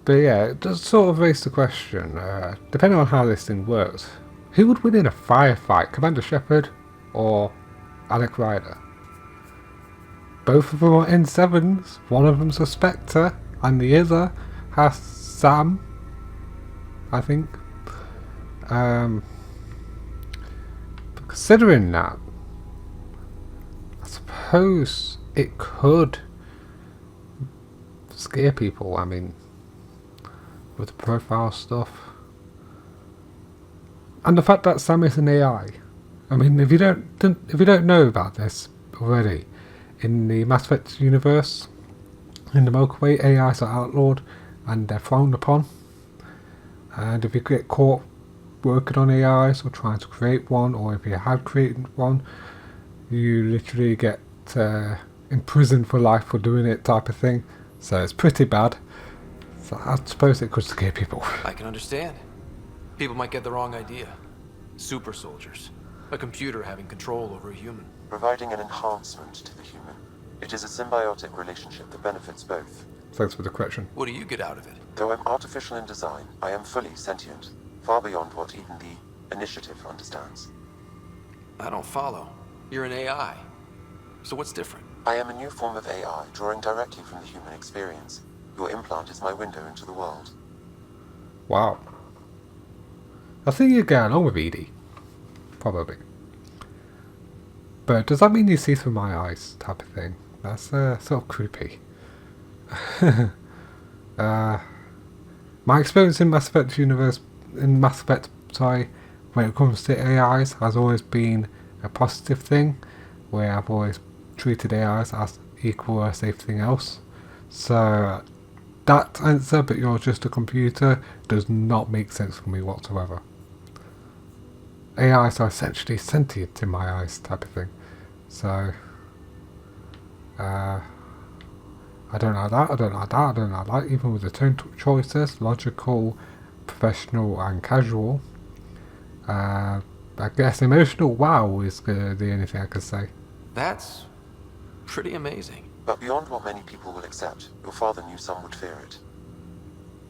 But yeah, it does sort of raise the question, depending on how this thing works, who would win in a firefight, Commander Shepard or Alec Ryder? Both of them are N7s, one of them's a Spectre, and the other has Sam, I think. Um, but considering that, I suppose it could scare people, I mean, with the profile stuff. And the fact that Sam is an AI. I mean, if you don't know about this already, in the Mass Effect universe, in the Milky AIs are outlawed and they're frowned upon. And if you get caught working on AIs or trying to create one, or if you have created one, you literally get imprisoned for life for doing it, type of thing. So it's pretty bad. So I suppose it could scare people. I can understand. People might get the wrong idea. Super soldiers. A computer having control over a human. Providing an enhancement to the human. It is a symbiotic relationship that benefits both. Thanks for the correction. What do you get out of it? Though I'm artificial in design, I am fully sentient, far beyond what even the Initiative understands. I don't follow. You're an AI. So what's different? I am a new form of AI, drawing directly from the human experience. Your implant is my window into the world. Wow. I think you're getting on with Edie. Probably. But does that mean you see through my eyes, type of thing? That's sort of creepy. My experience in Mass Effect universe, when it comes to AIs, has always been a positive thing, where I've always treated AIs as equal as everything else. So that answer, but you're just a computer, does not make sense for me whatsoever. AIs are essentially sentient in my eyes, type of thing. So I don't like that, I don't like that, I don't like that, even with the tone choices, logical, professional and casual. I guess emotional wow is the only thing I could say. That's pretty amazing. But beyond what many people will accept, your father knew some would fear it.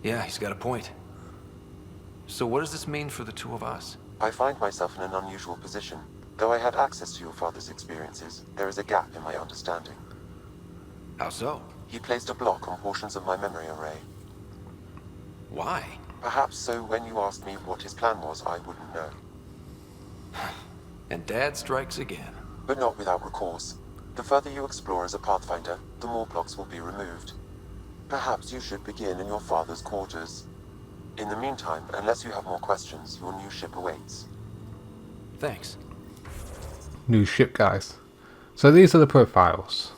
Yeah, he's got a point. So what does this mean for the two of us? I find myself in an unusual position. Though I had access to your father's experiences, there is a gap in my understanding. How so? He placed a block on portions of my memory array. Why? Perhaps so when you asked me what his plan was, I wouldn't know. And Dad strikes again. But not without recourse. The further you explore as a Pathfinder, the more blocks will be removed. Perhaps you should begin in your father's quarters. In the meantime, unless you have more questions, your new ship awaits. Thanks. New ship, guys. So these are the profiles.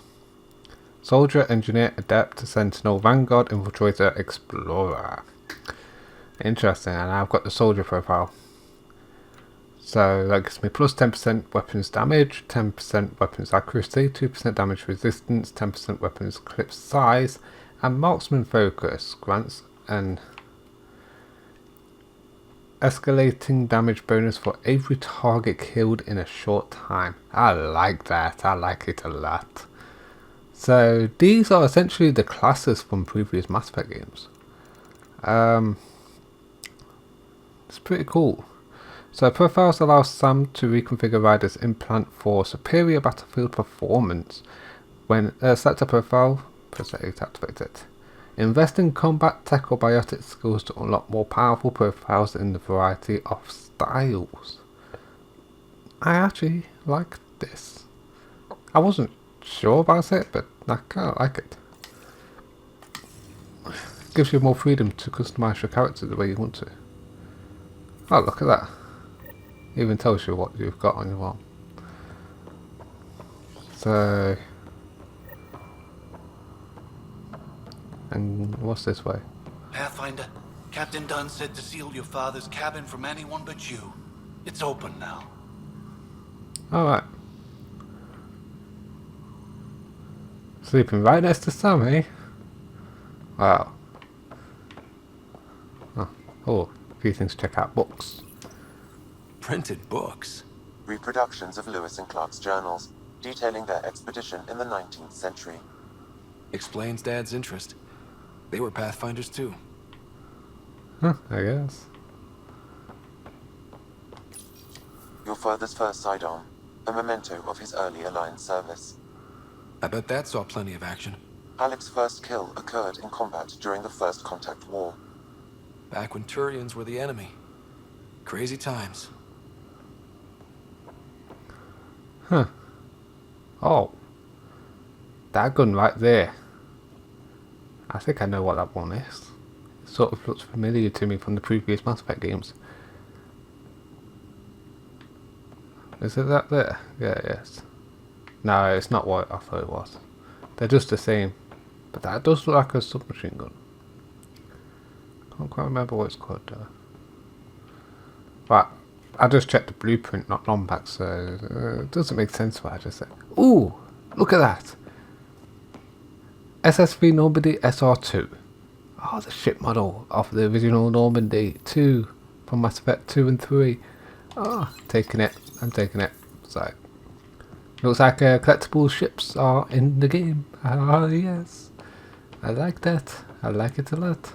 Soldier, Engineer, Adept, Sentinel, Vanguard, Infiltrator, Explorer. Interesting, and I've got the Soldier profile. So that gives me plus 10% weapons damage, 10% weapons accuracy, 2% damage resistance, 10% weapons clip size, and marksman focus grants an escalating damage bonus for every target killed in a short time. I like that, I like it a lot. So these are essentially the classes from previous Mass Effect games. It's pretty cool. So profiles allow Sam to reconfigure Ryder's implant for superior battlefield performance. When select a profile, press A to activate it. Invest in combat, tech or biotic skills to unlock more powerful profiles in the variety of styles. I actually like this. I wasn't sure about it, but I kind of like it. Gives you more freedom to customize your character the way you want to. Oh, look at that. Even tells you what you've got on your arm. So, and what's this way? Pathfinder, Captain Dunn said to seal your father's cabin from anyone but you. It's open now. Alright. Sleeping right next to Sam, eh? Wow. Oh, a few things to check out. Books. Printed books? Reproductions of Lewis and Clark's journals, detailing their expedition in the 19th century. Explains Dad's interest. They were Pathfinders too. Huh, I guess. Your father's first sidearm, a memento of his early Alliance service. I bet that saw plenty of action. Alec's first kill occurred in combat during the First Contact War. Back when Turians were the enemy. Crazy times. Huh. Oh. That gun right there. I think I know what that one is. It sort of looks familiar to me from the previous Mass Effect games. Is it that there? Yeah, yes. No, it's not what I thought it was. They're just the same. But that does look like a submachine gun. Can't quite remember what it's called though. But I just checked the blueprint not long back, so it doesn't make sense what I just said. Ooh! Look at that! SSV Normandy SR2. Oh, the ship model of the original Normandy 2 from Mass Effect 2 and 3. Ah, taking it. I'm taking it. So, looks like collectible ships are in the game. Ah, yes. I like that. I like it a lot.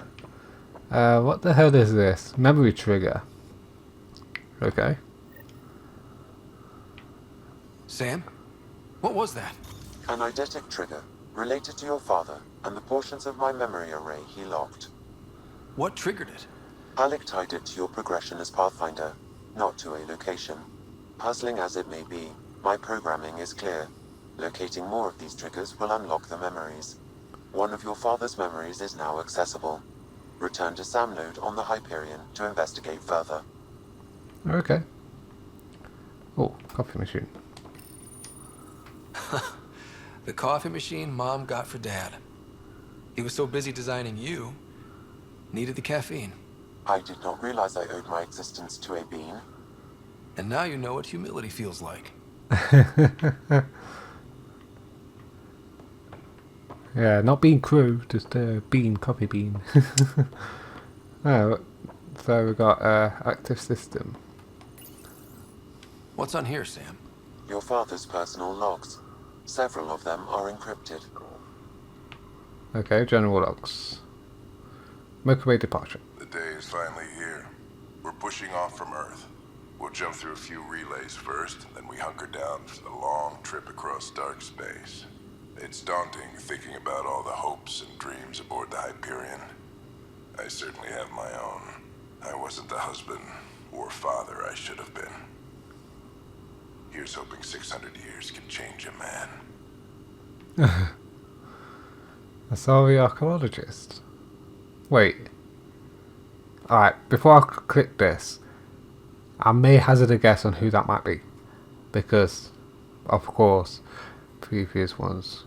What the hell is this? Memory trigger. Okay. Sam? What was that? An eidetic trigger, related to your father, and the portions of my memory array he locked. What triggered it? Alec tied it to your progression as Pathfinder, not to a location. Puzzling as it may be, my programming is clear. Locating more of these triggers will unlock the memories. One of your father's memories is now accessible. Return to Sam Node on the Hyperion to investigate further. Okay. Oh, coffee machine. The coffee machine Mom got for Dad. He was so busy designing you, needed the caffeine. I did not realize I owed my existence to a bean. And now you know what humility feels like. Yeah, not bean crew, just bean, coffee bean. Oh, so we got active system. What's on here, Sam? Your father's personal logs. Several of them are encrypted. Okay, general logs. Milky departure. The day is finally here. We're pushing off from Earth. We'll jump through a few relays first, then we hunker down for the long trip across dark space. It's daunting thinking about all the hopes and dreams aboard the Hyperion. I certainly have my own. I wasn't the husband or father I should have been. Here's hoping 600 years can change a man. A sorry archaeologist. Wait. Alright, before I click this, I may hazard a guess on who that might be. Because, of course, previous ones.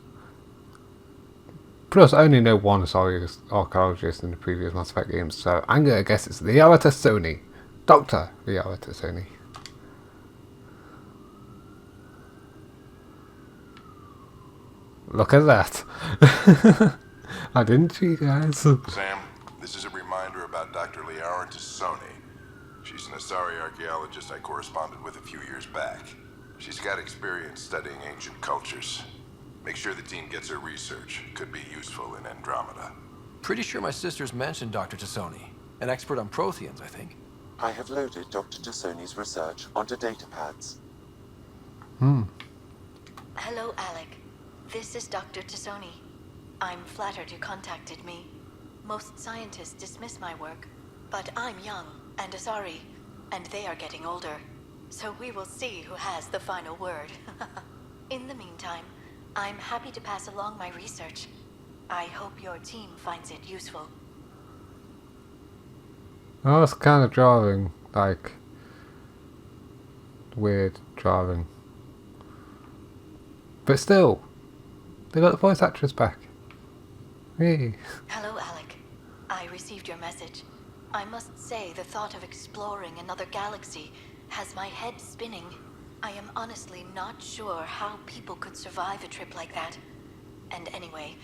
Plus, I only know one sorry archaeologist in the previous Mass Effect games, so I'm going to guess it's Liara T'Soni. Dr. Liara T'Soni. Look at that. I didn't cheat, guys. Sam, this is a reminder about Dr. Liara T'Soni. She's an Asari archaeologist I corresponded with a few years back. She's got experience studying ancient cultures. Make sure the team gets her research. Could be useful in Andromeda. Pretty sure my sisters mentioned Dr. T'Soni. An expert on Protheans, I think. I have loaded Dr. T'Soni's research onto datapads. Hello, Alec. This is Dr. T'Soni. I'm flattered you contacted me. Most scientists dismiss my work, but I'm young and Asari, and they are getting older. So we will see who has the final word. In the meantime, I'm happy to pass along my research. I hope your team finds it useful. Oh, it's kind of drawing, like, weird drawing. But still, they got the voice actress back. Hey. Hello, Alec. I received your message. I must say the thought of exploring another galaxy has my head spinning. I am honestly not sure how people could survive a trip like that. And anyway,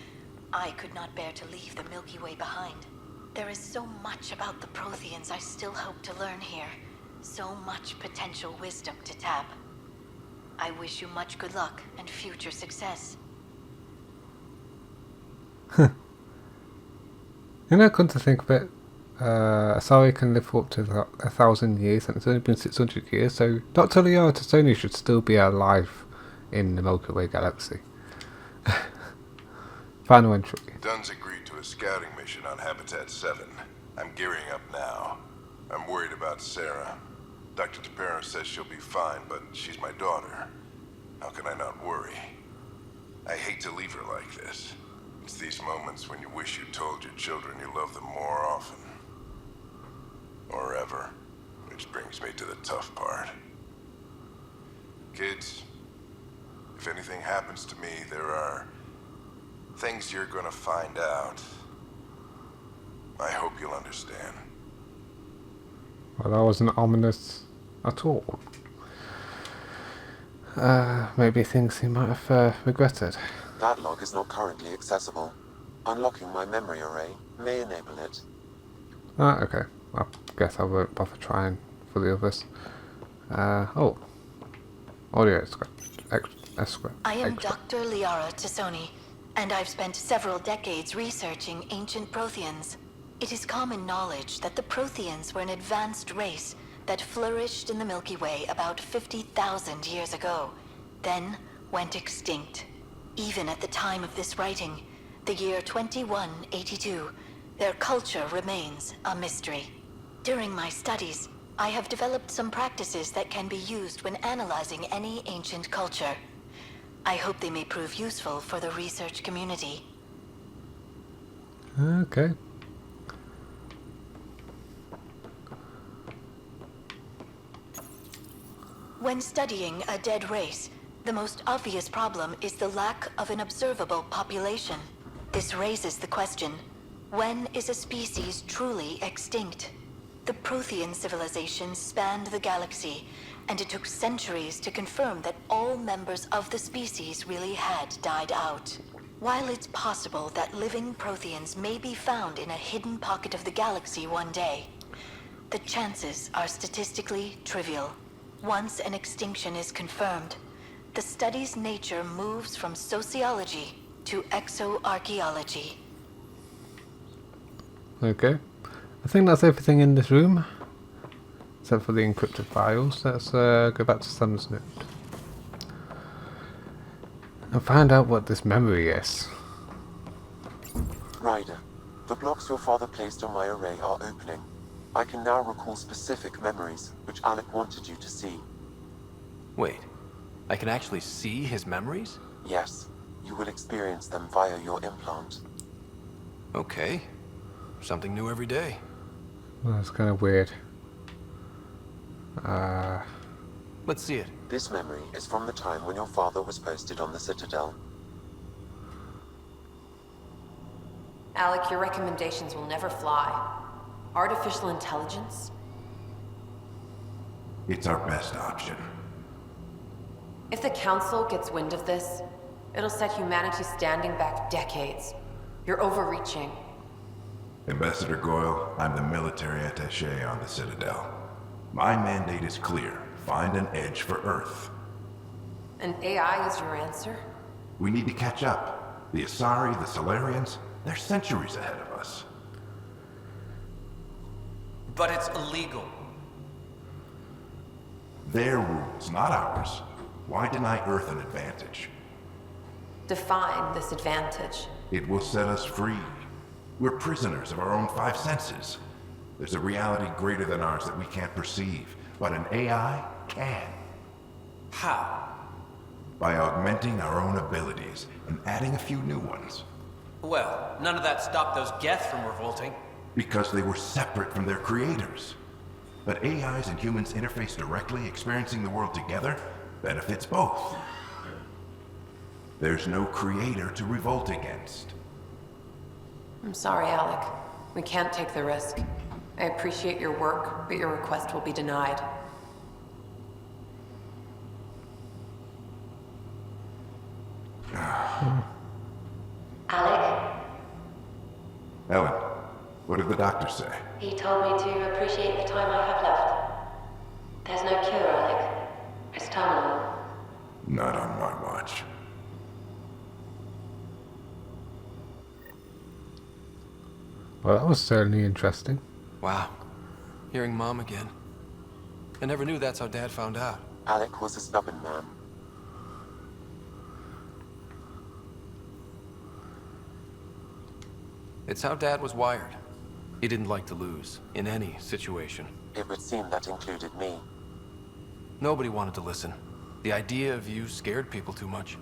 I could not bear to leave the Milky Way behind. There is so much about the Protheans I still hope to learn here. So much potential wisdom to tap. I wish you much good luck and future success. You know, come to think of it, Asari can live for up to 1,000 years, and it's only been 600 years, so Dr. Liara T'Soni should still be alive in the Milky Way galaxy. Final entry. Dunn's agreed to a scouting mission on Habitat 7. I'm gearing up now. I'm worried about Sarah. Dr. Tapero says she'll be fine, but she's my daughter. How can I not worry? I hate to leave her like this. It's these moments when you wish you told your children you love them more often. Or ever. Which brings me to the tough part. Kids, if anything happens to me, there are things you're gonna find out. I hope you'll understand. Well, that wasn't ominous at all. Maybe things he might have regretted. That log is not currently accessible. Unlocking my memory array may enable it. Okay. I guess I won't bother trying for the others. Oh. Audio extra. I am Dr. Liara T'Soni, and I've spent several decades researching ancient Protheans. It is common knowledge that the Protheans were an advanced race that flourished in the Milky Way about 50,000 years ago, then went extinct. Even at the time of this writing, the year 2182, their culture remains a mystery. During my studies, I have developed some practices that can be used when analyzing any ancient culture. I hope they may prove useful for the research community. Okay. When studying a dead race, the most obvious problem is the lack of an observable population. This raises the question, when is a species truly extinct? The Prothean civilization spanned the galaxy, and it took centuries to confirm that all members of the species really had died out. While it's possible that living Protheans may be found in a hidden pocket of the galaxy one day, the chances are statistically trivial. Once an extinction is confirmed, the study's nature moves from sociology to exoarchaeology. Okay. I think that's everything in this room. Except for the encrypted files. Let's go back to Sam's note. And find out what this memory is. Ryder, the blocks your father placed on my array are opening. I can now recall specific memories, which Alec wanted you to see. Wait, I can actually see his memories? Yes, you will experience them via your implant. Okay. Something new every day. Well, that's kind of weird. Let's see it. This memory is from the time when your father was posted on the Citadel. Alec, your recommendations will never fly. Artificial intelligence? It's our best option. If the Council gets wind of this, it'll set humanity standing back decades. You're overreaching. Ambassador Goyle, I'm the military attaché on the Citadel. My mandate is clear. Find an edge for Earth. And AI is your answer? We need to catch up. The Asari, the Solarians, they're centuries ahead of us. But it's illegal. Their rules, not ours. Why deny Earth an advantage? Define this advantage. It will set us free. We're prisoners of our own five senses. There's a reality greater than ours that we can't perceive, but an AI can. How? By augmenting our own abilities and adding a few new ones. Well, none of that stopped those Geth from revolting. Because they were separate from their creators. But AIs and humans interface directly, experiencing the world together, benefits both. There's no creator to revolt against. I'm sorry, Alec. We can't take the risk. I appreciate your work, but your request will be denied. Alec, Ellen, what did the doctor say? he told me to appreciate the time I have left. There's no cure, Alec. It's terminal. Not on my watch. Well, that was certainly interesting. Wow. Hearing Mom again. I never knew that's how Dad found out. Alec was a stubborn man. It's how Dad was wired. He didn't like to lose, in any situation. It would seem that included me. Nobody wanted to listen. The idea of you scared people too much.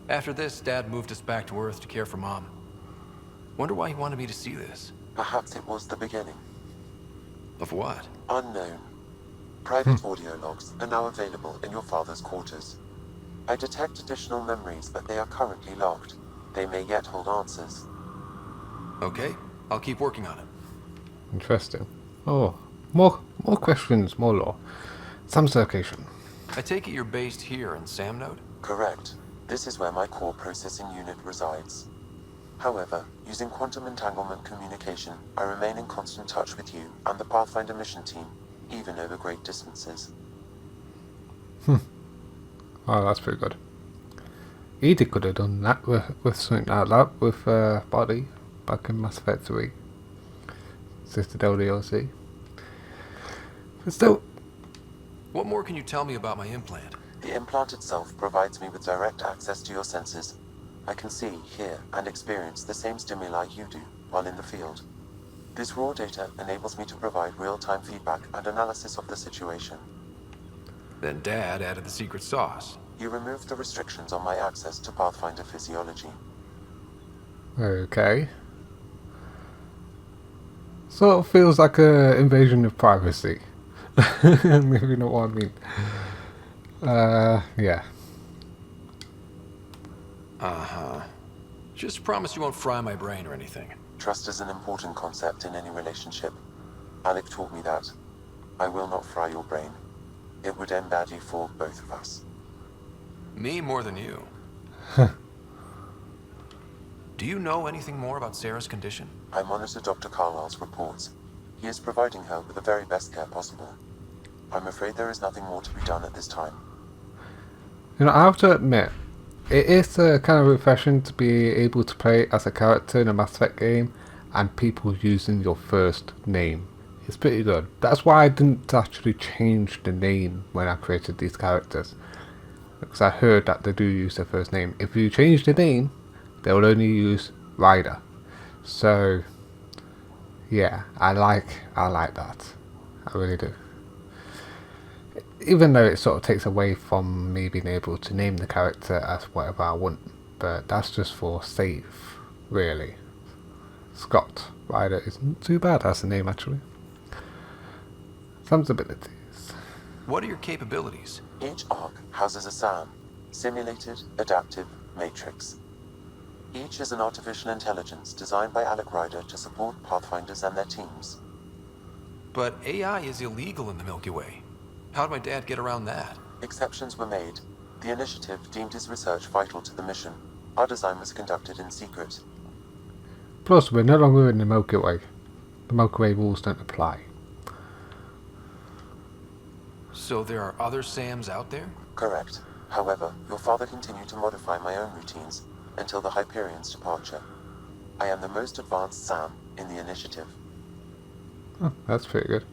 After this, Dad moved us back to Earth to care for Mom. Wonder why he wanted me to see this. Perhaps it was the beginning. Of what? Unknown. Private audio logs are now available in your father's quarters. I detect additional memories, but they are currently locked. They may yet hold answers. Okay, I'll keep working on it. Interesting. Oh, more questions, more lore. Sam's location. I take it you're based here in Samnode? Correct. This is where my core processing unit resides. However, using quantum entanglement communication, I remain in constant touch with you and the Pathfinder mission team, even over great distances. Oh, that's pretty good. Edith could have done that with something like that with Body back in Mass Effect 3. Citadel DLC. But still... What more can you tell me about my implant? The implant itself provides me with direct access to your senses. I can see, hear, and experience the same stimuli you do while in the field. This raw data enables me to provide real-time feedback and analysis of the situation. Then Dad added the secret sauce. You removed the restrictions on my access to Pathfinder physiology. Okay. Sort of feels like an invasion of privacy. If you know what I mean. Yeah. Uh-huh. Just promise you won't fry my brain or anything. Trust is an important concept in any relationship. Alec taught me that. I will not fry your brain. It would end badly for both of us. Me more than you. Do you know anything more about Sarah's condition? I monitor Dr. Carlisle's reports. He is providing her with the very best care possible. I'm afraid there is nothing more to be done at this time. You know, I have to admit, it is kind of refreshing to be able to play as a character in a Mass Effect game and people using your first name. It's pretty good. That's why I didn't actually change the name when I created these characters. Because I heard that they do use their first name. If you change the name, they will only use Ryder. So, yeah, I like that. I really do. Even though it sort of takes away from me being able to name the character as whatever I want. But that's just for save, really. Scott Ryder isn't too bad as a name, actually. Sam's abilities. What are your capabilities? Each arc houses a SAM, Simulated Adaptive Matrix. Each is an artificial intelligence designed by Alec Ryder to support Pathfinders and their teams. But AI is illegal in the Milky Way. How'd my dad get around that? Exceptions were made. The initiative deemed his research vital to the mission. Our design was conducted in secret. Plus, we're no longer in the Milky Way. The Milky Way rules don't apply. So there are other Sams out there? Correct. However, your father continued to modify my own routines until the Hyperion's departure. I am the most advanced SAM in the initiative. Oh, that's pretty good.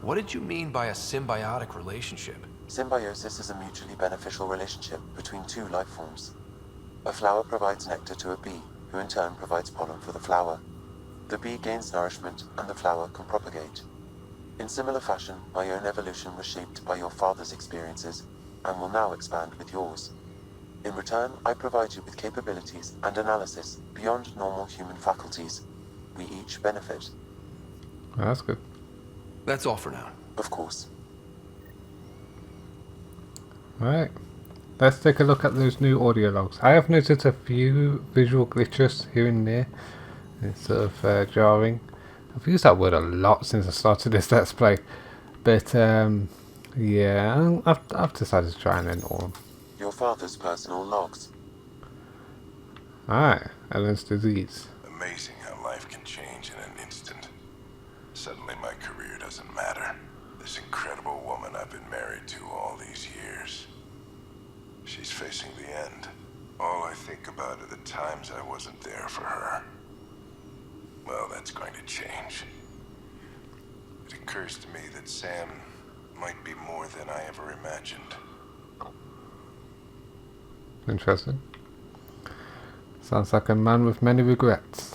What did you mean by a symbiotic relationship? Symbiosis is a mutually beneficial relationship between two life forms. A flower provides nectar to a bee, who in turn provides pollen for the flower. The bee gains nourishment, and the flower can propagate. In similar fashion, my own evolution was shaped by your father's experiences, and will now expand with yours. In return, I provide you with capabilities and analysis beyond normal human faculties. We each benefit. Oh, that's good. That's all for now. Of course. Alright. Let's take a look at those new audio logs. I have noticed a few visual glitches here and there. It's sort of jarring. I've used that word a lot since I started this Let's Play. But, yeah, I've decided to try and ignore them. Your father's personal logs. Alright, Ellen's disease. Amazing how life can change in an instant. Suddenly my career doesn't matter. This incredible woman I've been married to all these years. She's facing the end. All I think about are the times I wasn't there for her. Well, that's going to change. occurs to me that Sam might be more than I ever imagined. Interesting. Sounds like a man with many regrets.